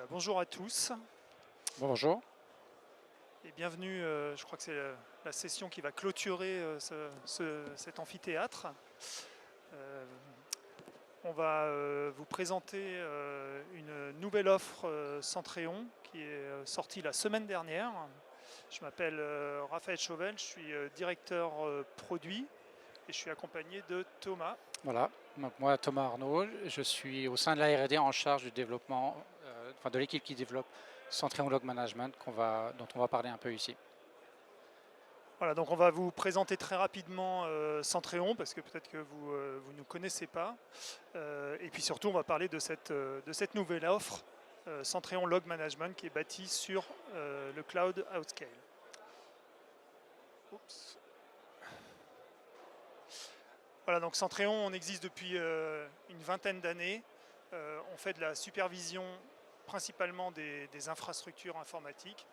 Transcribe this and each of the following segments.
Bonjour à tous Bonjour. et bienvenue, je crois que c'est la session qui va clôturer cet amphithéâtre. Euh, on va vous présenter une nouvelle offre Centréon qui est sortie la semaine dernière. Je m'appelle Raphaël Chauvel, je suis directeur produit et je suis accompagné de Thomas. Voilà, donc moi Thomas Arnaud, je suis au sein de la R&D en charge du développement, de l'équipe qui développe Centréon Log Management dont on va parler un peu ici. Voilà, donc on va vous présenter très rapidement Centréon parce que peut-être que vous ne nous connaissez pas. Et puis surtout, on va parler de cette nouvelle offre Centréon Log Management qui est bâtie sur le cloud Outscale. Oups. Voilà, donc Centréon, on existe depuis une vingtaine d'années. On fait de la supervision principalement des infrastructures informatiques.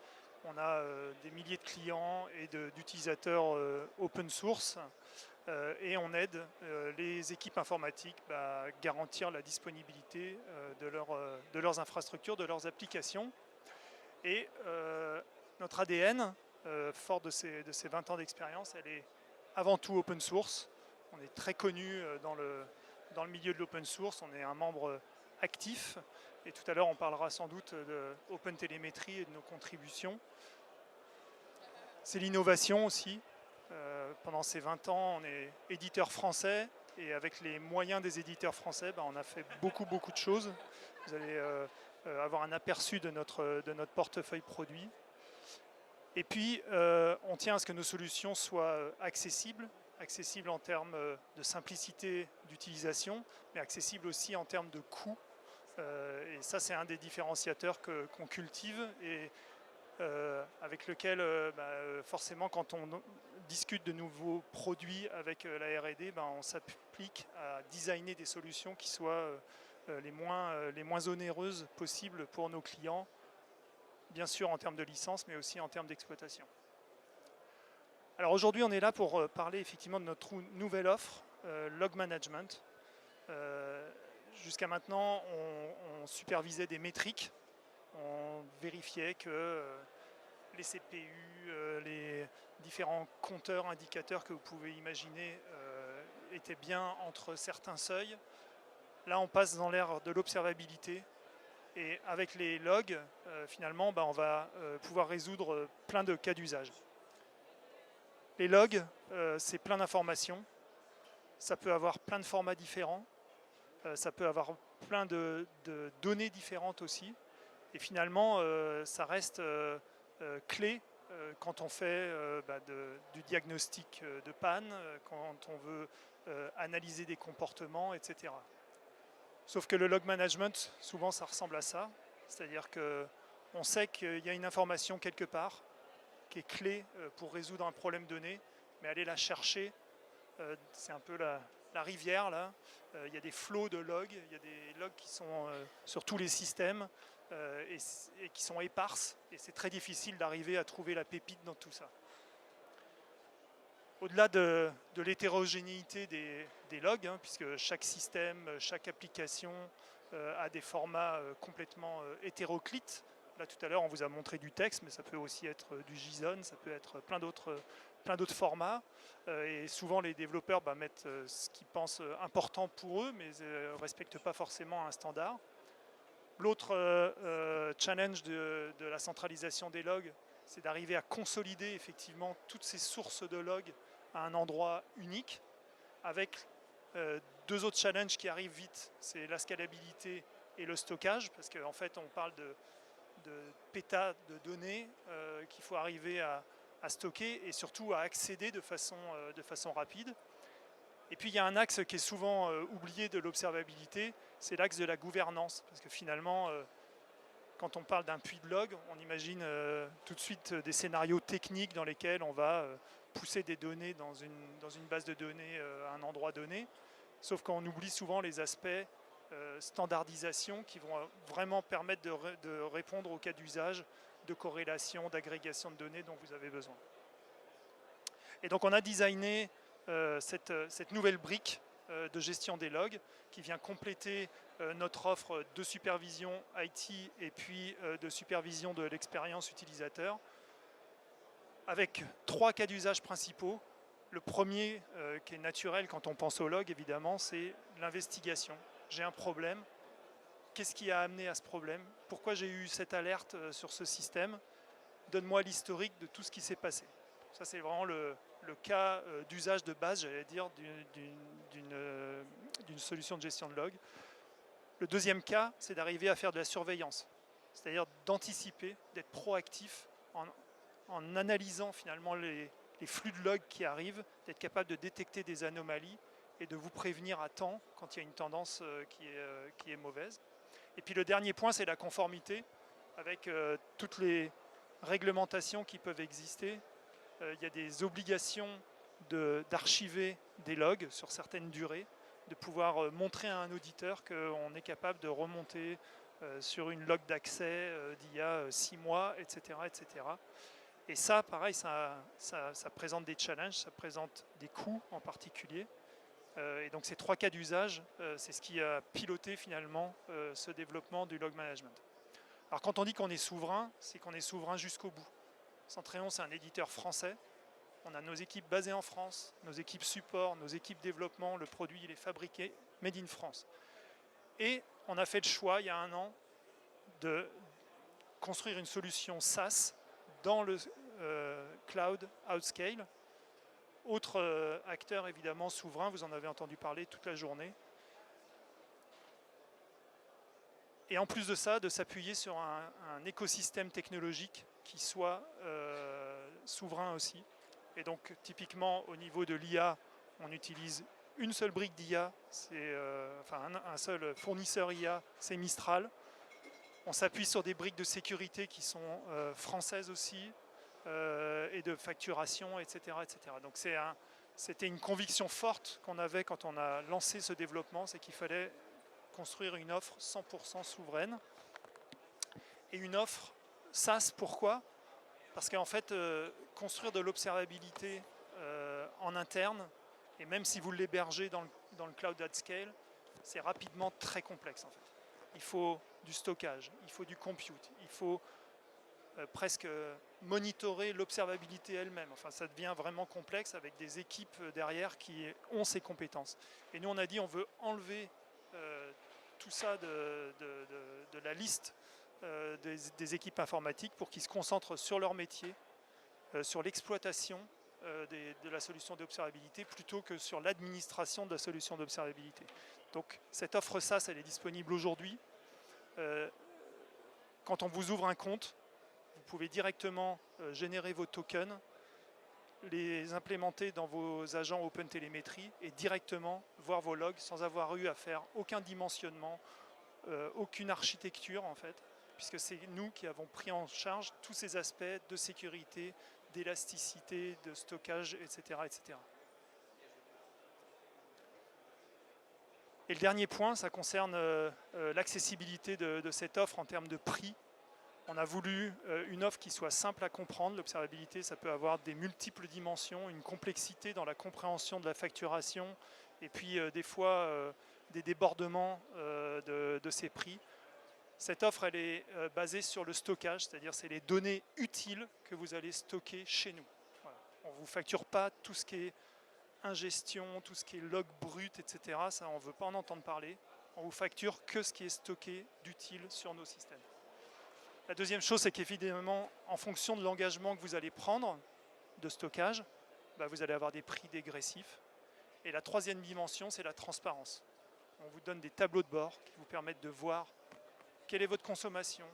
On a des milliers de clients et d'utilisateurs open source et on aide les équipes informatiques à garantir la disponibilité de leurs infrastructures, de leurs applications. Et notre ADN, fort de ces 20 ans d'expérience, elle est avant tout open source. On est très connu dans le milieu de l'open source, on est un membre actif. Et tout à l'heure, on parlera sans doute de OpenTelemetry et de nos contributions. C'est l'innovation aussi. Pendant ces 20 ans, on est éditeur français et avec les moyens des éditeurs français, on a fait beaucoup de choses. Vous allez avoir un aperçu de notre portefeuille produit. Et puis, on tient à ce que nos solutions soient accessibles en termes de simplicité d'utilisation, mais accessibles aussi en termes de coût. Et ça, c'est un des différenciateurs qu'on cultive et avec lequel, forcément, quand on discute de nouveaux produits avec la R&D, on s'applique à designer des solutions qui soient les moins onéreuses possibles pour nos clients, bien sûr en termes de licence, mais aussi en termes d'exploitation. Alors aujourd'hui, on est là pour parler effectivement de notre nouvelle offre, Log Management. Jusqu'à maintenant, on supervisait des métriques, on vérifiait que les CPU, les différents compteurs, indicateurs que vous pouvez imaginer étaient bien entre certains seuils. Là, on passe dans l'ère de l'observabilité. Et avec les logs, finalement, on va pouvoir résoudre plein de cas d'usage. Les logs, c'est plein d'informations. Ça peut avoir plein de formats différents. Ça peut avoir plein de données différentes aussi. Et finalement, ça reste clé quand on fait du diagnostic de panne, quand on veut analyser des comportements, etc. Sauf que le log management, souvent ça ressemble à ça. C'est-à-dire qu'on sait qu'il y a une information quelque part qui est clé pour résoudre un problème donné, mais aller la chercher, c'est un peu la rivière là. Il y a des flots de logs, il y a des logs qui sont sur tous les systèmes et qui sont éparses, et c'est très difficile d'arriver à trouver la pépite dans tout ça. Au-delà de l'hétérogénéité des logs, puisque chaque système, chaque application a des formats complètement hétéroclites. Là, tout à l'heure, on vous a montré du texte, mais ça peut aussi être du JSON, ça peut être plein d'autres formats. Et souvent, les développeurs mettent ce qu'ils pensent important pour eux, mais ne respectent pas forcément un standard. L'autre challenge de la centralisation des logs, c'est d'arriver à consolider effectivement toutes ces sources de logs à un endroit unique, avec deux autres challenges qui arrivent vite, c'est la scalabilité et le stockage, parce qu'en fait on parle de pétas de données qu'il faut arriver à stocker et surtout à accéder de façon rapide. Et puis il y a un axe qui est souvent oublié de l'observabilité, c'est l'axe de la gouvernance, parce que finalement, quand on parle d'un puits de log, on imagine tout de suite des scénarios techniques dans lesquels on va pousser des données dans une base de données à un endroit donné, sauf qu'on oublie souvent les aspects standardisation qui vont vraiment permettre de répondre aux cas d'usage, de corrélation, d'agrégation de données dont vous avez besoin. Et donc on a designé cette nouvelle brique de gestion des logs qui vient compléter notre offre de supervision IT et puis de supervision de l'expérience utilisateur, avec 3 cas d'usage principaux. Le premier, qui est naturel quand on pense au log, évidemment, c'est l'investigation. J'ai un problème, qu'est-ce qui a amené à ce problème? Pourquoi j'ai eu cette alerte sur ce système? Donne-moi l'historique de tout ce qui s'est passé. Ça, c'est vraiment le cas d'usage de base, j'allais dire, d'une solution de gestion de log. Le deuxième cas, c'est d'arriver à faire de la surveillance, c'est-à-dire d'anticiper, d'être proactif en analysant finalement les flux de logs qui arrivent, d'être capable de détecter des anomalies et de vous prévenir à temps quand il y a une tendance qui est mauvaise. Et puis le dernier point, c'est la conformité, avec toutes les réglementations qui peuvent exister. Il y a des obligations d'archiver des logs sur certaines durées, de pouvoir montrer à un auditeur qu'on est capable de remonter sur une log d'accès d'il y a 6 mois, etc., etc. Et ça, pareil, ça présente des challenges, ça présente des coûts en particulier. Et donc ces 3 cas d'usage, c'est ce qui a piloté finalement ce développement du log management. Alors quand on dit qu'on est souverain, c'est qu'on est souverain jusqu'au bout. Centréon, c'est un éditeur français. On a nos équipes basées en France, nos équipes support, nos équipes développement. Le produit, il est fabriqué made in France. Et on a fait le choix, il y a 1 an, de construire une solution SaaS dans le cloud Outscale. Autre acteur évidemment souverain, vous en avez entendu parler toute la journée. Et en plus de ça, de s'appuyer sur un écosystème technologique qui soit souverain aussi. Et donc typiquement au niveau de l'IA, on utilise une seule brique d'IA, un seul fournisseur IA, c'est Mistral. On s'appuie sur des briques de sécurité qui sont françaises aussi, et de facturation, etc. etc. Donc c'était une conviction forte qu'on avait quand on a lancé ce développement, c'est qu'il fallait construire une offre 100% souveraine. Et une offre SaaS, pourquoi? Parce qu'en fait, construire de l'observabilité en interne, et même si vous l'hébergez dans le cloud at scale, c'est rapidement très complexe en fait. Il faut du stockage, il faut du compute, il faut presque monitorer l'observabilité elle-même. Enfin, ça devient vraiment complexe avec des équipes derrière qui ont ces compétences. Et nous, on a dit on veut enlever tout ça de la liste des équipes informatiques pour qu'ils se concentrent sur leur métier, sur l'exploitation de la solution d'observabilité plutôt que sur l'administration de la solution d'observabilité. Donc cette offre SaaS, elle est disponible aujourd'hui. Quand on vous ouvre un compte, vous pouvez directement générer vos tokens, les implémenter dans vos agents OpenTelemetry et directement voir vos logs sans avoir eu à faire aucun dimensionnement, aucune architecture en fait, puisque c'est nous qui avons pris en charge tous ces aspects de sécurité, d'élasticité, de stockage, etc., etc. Et le dernier point, ça concerne l'accessibilité de cette offre en termes de prix. On a voulu une offre qui soit simple à comprendre. L'observabilité, ça peut avoir des multiples dimensions, une complexité dans la compréhension de la facturation, et puis des fois des débordements de ces prix. Cette offre, elle est basée sur le stockage, c'est-à-dire c'est les données utiles que vous allez stocker chez nous. Voilà. On ne vous facture pas tout ce qui est ingestion, tout ce qui est log brut, etc. Ça, on ne veut pas en entendre parler. On vous facture que ce qui est stocké d'utile sur nos systèmes. La deuxième chose, c'est qu'évidemment, en fonction de l'engagement que vous allez prendre de stockage, vous allez avoir des prix dégressifs. Et la troisième dimension, c'est la transparence. On vous donne des tableaux de bord qui vous permettent de voir quelle est votre consommation.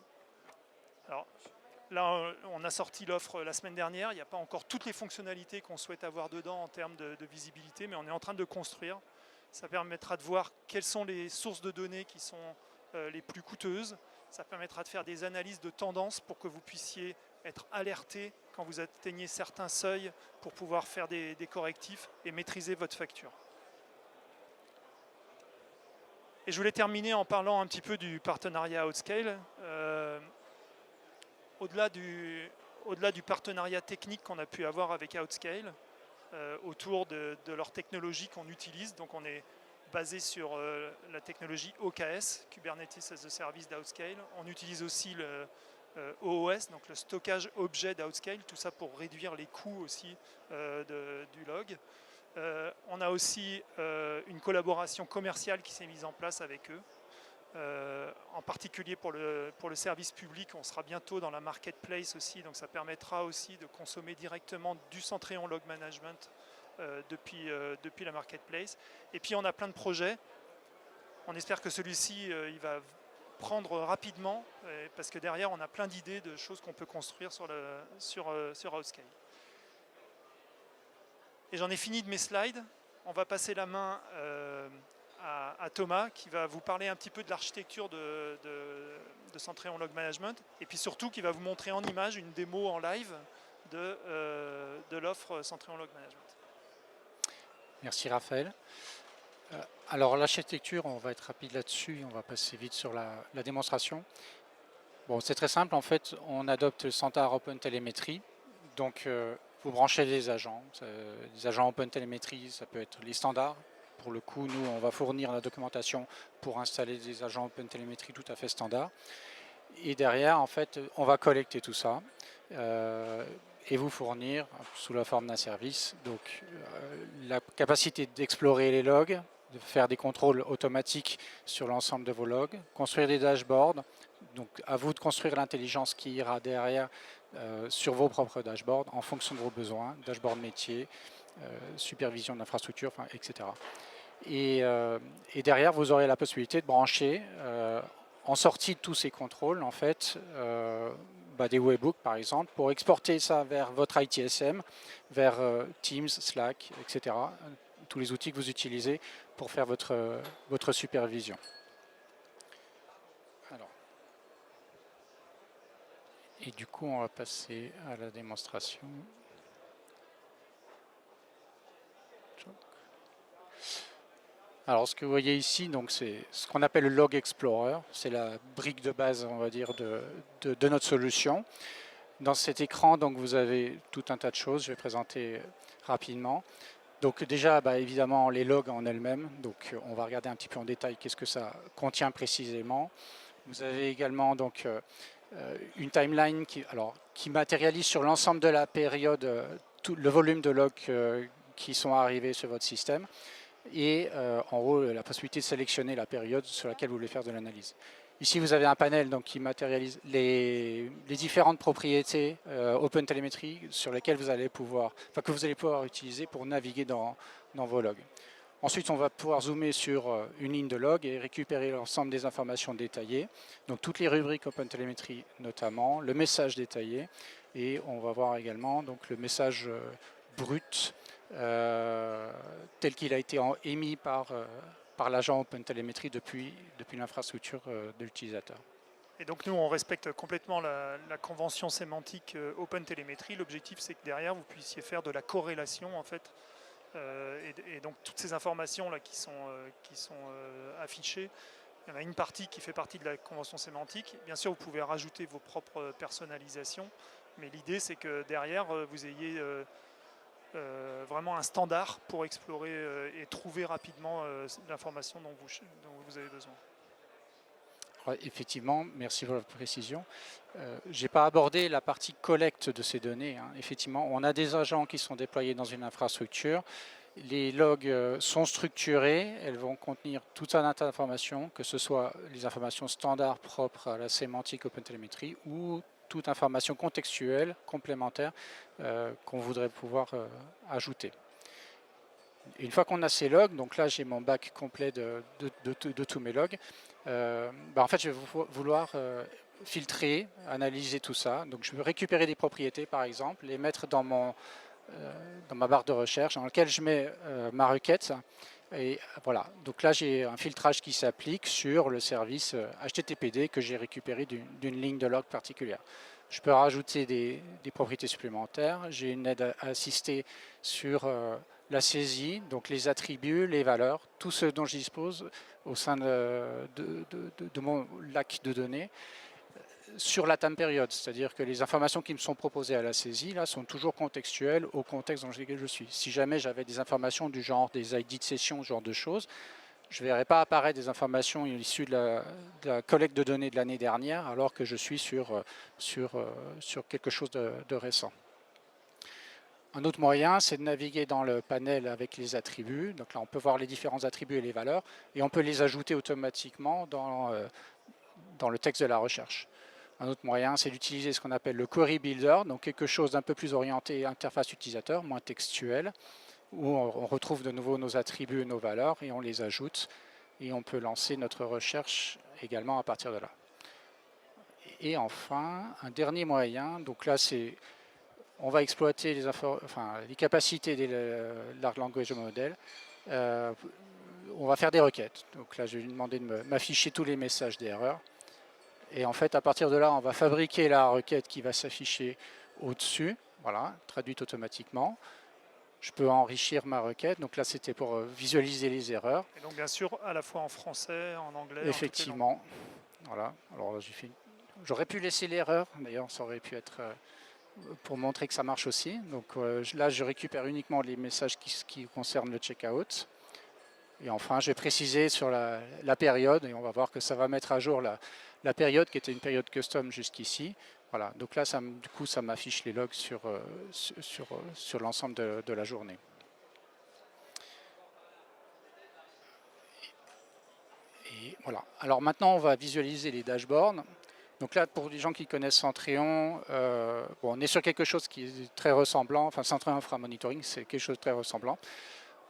Alors là, on a sorti l'offre la semaine dernière. Il n'y a pas encore toutes les fonctionnalités qu'on souhaite avoir dedans en termes de visibilité, mais on est en train de construire. Ça permettra de voir quelles sont les sources de données qui sont les plus coûteuses. Ça permettra de faire des analyses de tendance pour que vous puissiez être alerté quand vous atteignez certains seuils pour pouvoir faire des correctifs et maîtriser votre facture. Et je voulais terminer en parlant un petit peu du partenariat Outscale. Au-delà du partenariat technique qu'on a pu avoir avec Outscale, autour de leur technologie qu'on utilise, donc on est basé sur la technologie OKS, Kubernetes as a Service d'Outscale. On utilise aussi le OOS, donc le stockage objet d'Outscale, tout ça pour réduire les coûts aussi du log. On a aussi une collaboration commerciale qui s'est mise en place avec eux. En particulier pour le service public, on sera bientôt dans la marketplace aussi, donc ça permettra aussi de consommer directement du Centréon Log Management depuis la marketplace. Et puis on a plein de projets. On espère que celui-ci il va prendre rapidement, parce que derrière on a plein d'idées de choses qu'on peut construire sur Outscale. Et j'en ai fini de mes slides. On va passer la main à Thomas qui va vous parler un petit peu de l'architecture de Centréon Log Management et puis surtout qui va vous montrer en image une démo en live de l'offre Centréon Log Management. Merci Raphaël. Alors l'architecture, on va être rapide là-dessus, on va passer vite sur la démonstration. Bon, c'est très simple, en fait, on adopte le standard OpenTelemetry. Donc vous branchez les agents OpenTelemetry, ça peut être les standards. Pour le coup, nous, on va fournir la documentation pour installer des agents OpenTelemetry tout à fait standards. Et derrière, en fait, on va collecter tout ça et vous fournir sous la forme d'un service. Donc, la capacité d'explorer les logs, de faire des contrôles automatiques sur l'ensemble de vos logs, construire des dashboards. Donc, à vous de construire l'intelligence qui ira derrière sur vos propres dashboards en fonction de vos besoins, dashboard métier, supervision d'infrastructure, etc. Et derrière, vous aurez la possibilité de brancher en sortie de tous ces contrôles, en fait, des webhooks par exemple, pour exporter ça vers votre ITSM, vers Teams, Slack, etc. Tous les outils que vous utilisez pour faire votre supervision. Alors. Et du coup, on va passer à la démonstration. Alors, ce que vous voyez ici, c'est ce qu'on appelle le Log Explorer. C'est la brique de base, on va dire, de notre solution. Dans cet écran, donc, vous avez tout un tas de choses. Je vais présenter rapidement. Donc déjà, évidemment, les logs en elles-mêmes. Donc, on va regarder un petit peu en détail qu'est-ce que ça contient précisément. Vous avez également donc une timeline qui matérialise sur l'ensemble de la période tout le volume de logs qui sont arrivés sur votre système. Et en haut, la possibilité de sélectionner la période sur laquelle vous voulez faire de l'analyse. Ici, vous avez un panel donc, qui matérialise les différentes propriétés OpenTelemetry sur lesquelles que vous allez pouvoir utiliser pour naviguer dans vos logs. Ensuite, on va pouvoir zoomer sur une ligne de log et récupérer l'ensemble des informations détaillées. Donc, toutes les rubriques OpenTelemetry notamment, le message détaillé, et on va voir également donc, le message brut tel qu'il a été émis par l'agent OpenTelemetry depuis l'infrastructure de l'utilisateur. Et donc nous, on respecte complètement la convention sémantique OpenTelemetry. L'objectif, c'est que derrière, vous puissiez faire de la corrélation, en fait. Et donc toutes ces informations là qui sont affichées, il y en a une partie qui fait partie de la convention sémantique. Bien sûr, vous pouvez rajouter vos propres personnalisations, mais l'idée, c'est que derrière, vous ayez vraiment un standard pour explorer et trouver rapidement l'information dont vous avez besoin. Ouais, effectivement, merci pour la précision. Je n'ai pas abordé la partie collecte de ces données. Effectivement, on a des agents qui sont déployés dans une infrastructure. Les logs sont structurés, elles vont contenir tout un tas d'informations, que ce soit les informations standards propres à la sémantique OpenTelemetry ou toute information contextuelle, complémentaire, qu'on voudrait pouvoir ajouter. Et une fois qu'on a ces logs, donc là j'ai mon bac complet de tous mes logs, en fait je vais vouloir filtrer, analyser tout ça. Donc je vais récupérer des propriétés par exemple, les mettre dans ma barre de recherche dans laquelle je mets ma requête. Et voilà, donc là j'ai un filtrage qui s'applique sur le service HTTPD que j'ai récupéré d'une ligne de log particulière. Je peux rajouter des propriétés supplémentaires. J'ai une aide assistée sur la saisie, donc les attributs, les valeurs, tout ce dont je dispose au sein de mon lac de données sur la time période, c'est-à-dire que les informations qui me sont proposées à la saisie là, sont toujours contextuelles au contexte dans lequel je suis. Si jamais j'avais des informations du genre des ID de session, ce genre de choses, je ne verrai pas apparaître des informations issues de la collecte de données de l'année dernière, alors que je suis sur quelque chose de récent. Un autre moyen, c'est de naviguer dans le panel avec les attributs. Donc là, on peut voir les différents attributs et les valeurs, et on peut les ajouter automatiquement dans le texte de la recherche. Un autre moyen, c'est d'utiliser ce qu'on appelle le Query Builder, donc quelque chose d'un peu plus orienté interface utilisateur, moins textuel, où on retrouve de nouveau nos attributs et nos valeurs, et on les ajoute, et on peut lancer notre recherche également à partir de là. Et enfin, un dernier moyen, donc là, on va exploiter les capacités des Large Language Model. On va faire des requêtes. Donc là, je vais lui demander de m'afficher tous les messages d'erreur. Et en fait, à partir de là, on va fabriquer la requête qui va s'afficher au-dessus, voilà, traduite automatiquement. Je peux enrichir ma requête. Donc là, c'était pour visualiser les erreurs. Et donc, bien sûr, à la fois en français, en anglais. Effectivement. Voilà. Alors, j'aurais pu laisser l'erreur. D'ailleurs, ça aurait pu être pour montrer que ça marche aussi. Donc là, je récupère uniquement les messages qui concernent le checkout. Et enfin, je vais préciser sur la période, et on va voir que ça va mettre à jour la période qui était une période custom jusqu'ici. Voilà, donc là, du coup, ça m'affiche les logs sur l'ensemble de la journée. Et voilà. Alors maintenant, on va visualiser les dashboards. Donc là, pour les gens qui connaissent Centrion, on est sur quelque chose qui est très ressemblant. Enfin, Centrion Infra Monitoring, c'est quelque chose de très ressemblant.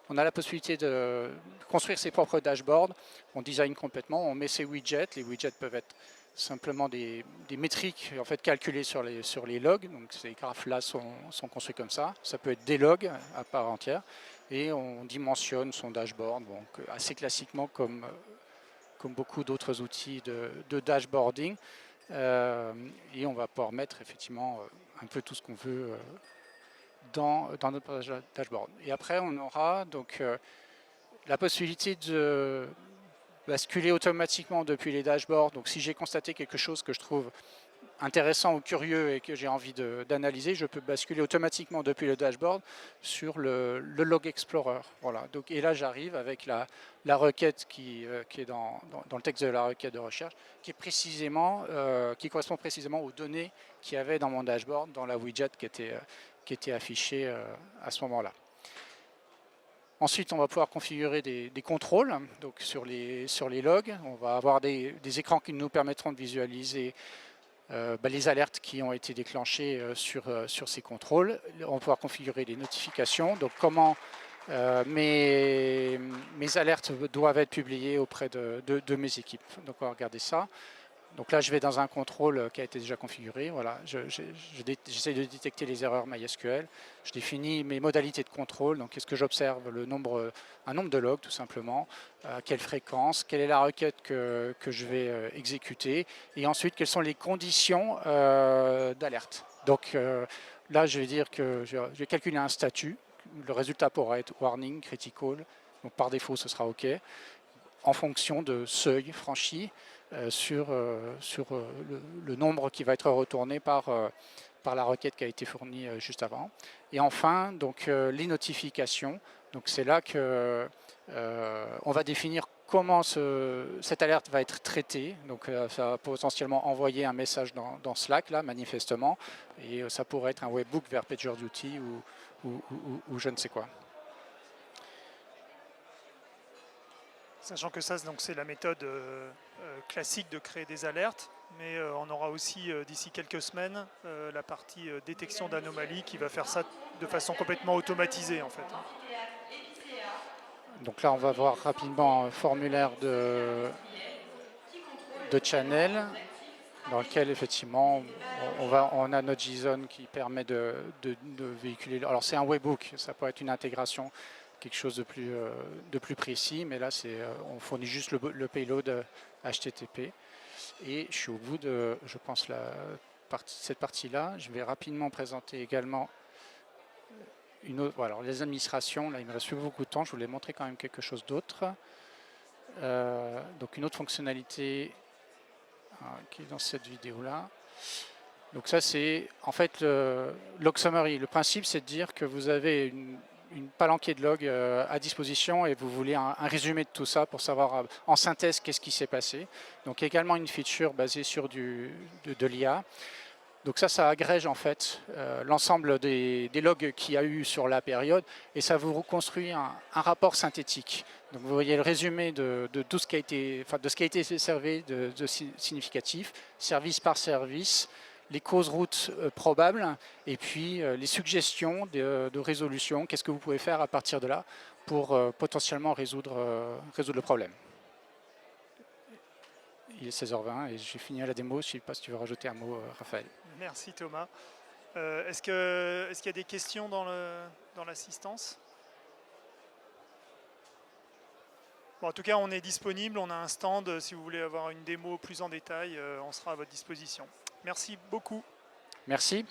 On a la possibilité de construire ses propres dashboards. On design complètement, on met ses widgets. Les widgets peuvent être simplement des métriques en fait, calculées sur les logs. Donc ces graphes-là sont construits comme ça. Ça peut être des logs à part entière. Et on dimensionne son dashboard, donc assez classiquement comme beaucoup d'autres outils de dashboarding. Et on va pouvoir mettre effectivement un peu tout ce qu'on veut dans notre dashboard. Et après, on aura donc la possibilité de basculer automatiquement depuis les dashboards. Donc si j'ai constaté quelque chose que je trouve intéressant ou curieux et que j'ai envie d'analyser, je peux basculer automatiquement depuis le dashboard sur le Log Explorer. Voilà. Donc, et là, j'arrive avec la requête qui est dans le texte de la requête de recherche, qui correspond précisément aux données qu'il y avait dans mon dashboard, dans la widget qui était affichée à ce moment-là. Ensuite, on va pouvoir configurer des contrôles donc sur les logs. On va avoir des écrans qui nous permettront de visualiser les alertes qui ont été déclenchées sur ces contrôles. On va pouvoir configurer les notifications, donc comment mes alertes doivent être publiées auprès de mes équipes. Donc on va regarder ça. Donc là, je vais dans un contrôle qui a été déjà configuré. Voilà, j'essaie de détecter les erreurs MySQL. Je définis mes modalités de contrôle. Donc, est-ce que j'observe un nombre de logs, tout simplement, à quelle fréquence, quelle est la requête que je vais exécuter, et ensuite, quelles sont les conditions d'alerte. Donc là, je vais dire que je vais calculer un statut. Le résultat pourra être warning, critical. Donc, par défaut, ce sera OK, en fonction de seuil franchi. Sur le nombre qui va être retourné par la requête qui a été fournie juste avant. Et enfin, donc, les notifications. Donc c'est là que on va définir comment cette alerte va être traitée. Donc ça va potentiellement envoyer un message dans Slack, là, manifestement. Et ça pourrait être un webhook vers PagerDuty ou je ne sais quoi. Sachant que ça, c'est la méthode classique de créer des alertes, mais on aura aussi d'ici quelques semaines la partie détection d'anomalies qui va faire ça de façon complètement automatisée en fait. Donc là, on va voir rapidement un formulaire de channel dans lequel effectivement on a notre JSON qui permet de véhiculer. Alors c'est un webhook, ça peut être une intégration, quelque chose de plus précis, mais là on fournit juste le payload HTTP. Et je suis au bout de, je pense, cette partie-là. Je vais rapidement présenter également une autre. Voilà, alors les administrations, là il me reste plus beaucoup de temps, je voulais montrer quand même quelque chose d'autre. Donc une autre fonctionnalité qui est dans cette vidéo-là. Donc ça c'est en fait le log summary. Le principe c'est de dire que vous avez une palanquée de logs à disposition et vous voulez un résumé de tout ça pour savoir en synthèse qu'est-ce qui s'est passé. Donc également une feature basée sur de l'IA. Donc ça agrège en fait l'ensemble des logs qu'il y a eu sur la période et ça vous reconstruit un rapport synthétique. Donc vous voyez le résumé de tout ce qui a été, de ce qui a été servi de significatif, service par service, les causes routes probables et puis les suggestions de résolution. Qu'est-ce que vous pouvez faire à partir de là pour potentiellement résoudre le problème. Il est 16h20 et j'ai fini la démo. Je ne sais pas si tu veux rajouter un mot, Raphaël. Merci Thomas. Est-ce qu'il y a des questions dans l'assistance? Bon, en tout cas, on est disponible. On a un stand. Si vous voulez avoir une démo plus en détail, on sera à votre disposition. Merci beaucoup. Merci.